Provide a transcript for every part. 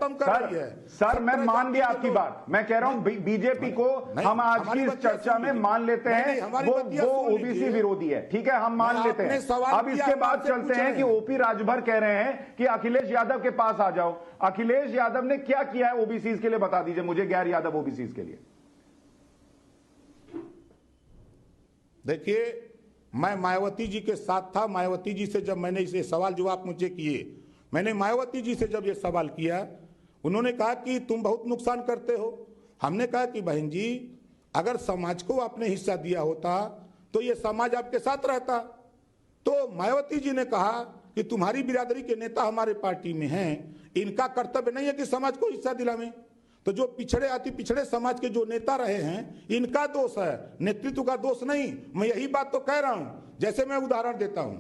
खत्म कर रही है। सर मैं मान गया आपकी बात, मैं कह रहा हूं बीजेपी को हम आज की इस चर्चा में मान लेते हैं वो ओबीसी विरोधी है, ठीक है, हम मान लेते हैं। अब इसके बाद चलते हैं कि ओपी राजभर कह रहे हैं कि अखिलेश यादव के पास आ जाओ। अखिलेश यादव ने क्या किया है ओबीसी के लिए, बता दीजिए मुझे, गैर यादव ओबीसी के लिए। देखिए, मैं मायावती जी के साथ था। मायावती जी से जब मैंने इसे सवाल जवाब मुझे किए, मैंने मायावती जी से जब ये सवाल किया, उन्होंने कहा कि तुम बहुत नुकसान करते हो। हमने कहा कि बहन जी, अगर समाज को आपने हिस्सा दिया होता तो ये समाज आपके साथ रहता। तो मायावती जी ने कहा कि तुम्हारी बिरादरी के नेता हमारे पार्टी में हैं, इनका कर्तव्य नहीं है कि समाज को हिस्सा दिलावें। तो जो पिछड़े अति पिछड़े समाज के जो नेता रहे हैं, इनका दोष है, नेतृत्व का दोष नहीं। मैं यही बात तो कह रहा हूं। जैसे मैं उदाहरण देता हूं,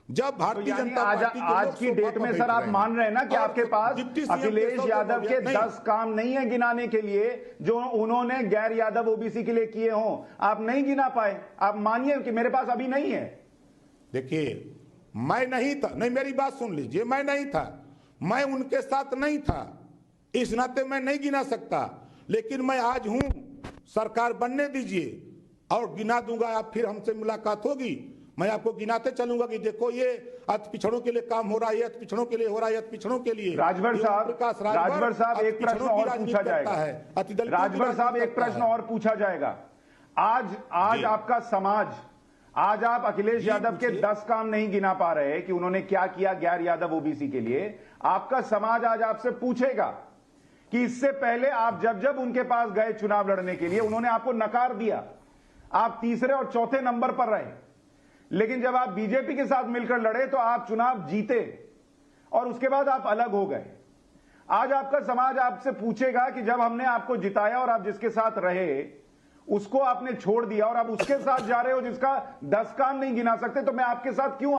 जब भारतीय जनता पार्टी आज की डेट में सर आप मान रहे हैं ना कि आपके पास अखिलेश यादव के 10 काम नहीं है गिनाने के लिए जो उन्होंने गैर यादव ओबीसी के लिए किए हों, आप नहीं गिना पाए। आप मानिए कि मेरे पास अभी नहीं है। देखिए, मैं नहीं था, नहीं मेरी बात सुन लीजिए, मैं नहीं था, मैं उनके साथ नहीं था, इस नाते मैं नहीं गिना सकता। लेकिन मैं आज हूं, सरकार बनने दीजिए और गिना दूंगा। आप फिर हमसे मुलाकात होगी, मैं आपको गिनाते चलूंगा कि देखो ये अति पिछड़ों के लिए काम हो रहा है, अति पिछड़ों के लिए हो रहा है, अति पिछड़ों के लिए। राजभर साहब एक प्रश्न और पूछा जाएगा। राजभर साहब एक प्रश्न और पूछा जाएगा। आज आपका समाज, आज आप अखिलेश यादव के 10 काम नहीं गिना पा रहे कि उन्होंने क्या किया गैर यादव ओबीसी के लिए। आपका समाज आज आपसे पूछेगा कि इससे पहले आप जब उनके पास गए चुनाव लड़ने के लिए, उन्होंने आपको नकार दिया, आप तीसरे और चौथे नंबर पर रहे। लेकिन जब आप बीजेपी के साथ मिलकर लड़े तो आप चुनाव जीते और उसके बाद आप अलग हो गए। आज आपका समाज आपसे पूछेगा कि जब हमने आपको जिताया और आप जिसके साथ रहे उसको आपने छोड़ दिया और आप उसके साथ जा रहे हो जिसका 10 काम नहीं गिना सकते, तो मैं आपके साथ क्यों